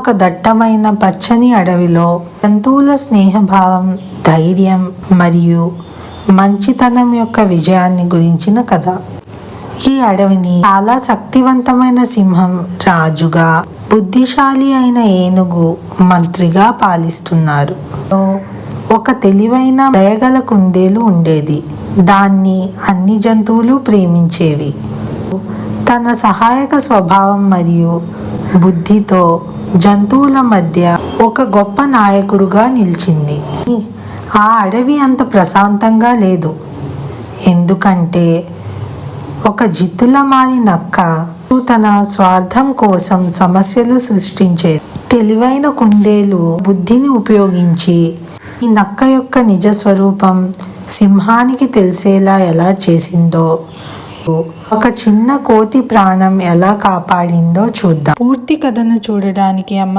ఒక దట్టమైన పచ్చని అడవిలో జంతువుల స్నేహభావం, ధైర్యం మరియు మంచితనం యొక్క విజయాన్ని గురించిన కథ. ఈ అడవిని చాలా శక్తివంతమైన సింహం రాజుగా, బుద్ధిశాలి అయిన ఏనుగు మంత్రిగా పాలిస్తున్నారు. ఒక తెలివైన దయగల కుందేలు ఉండేది. దాన్ని అన్ని జంతువులు ప్రేమించేవి. తన సహాయక స్వభావం మరియు బుద్ధితో జంతువుల మధ్య ఒక గొప్ప నాయకుడుగా నిలిచింది. ఆ అడవి అంత ప్రశాంతంగా లేదు, ఎందుకంటే ఒక జిత్తులమారి నక్క తన స్వార్థం కోసం సమస్యలు సృష్టించేది. తెలివైన కుందేలు బుద్ధిని ఉపయోగించి ఈ నక్క యొక్క నిజ స్వరూపం సింహానికి తెలిసేలా ఎలా చేసిందో, ఒక చిన్న కోతి ప్రాణం ఎలా కాపాడిందో చూద్దాం. పూర్తి కథను చూడడానికి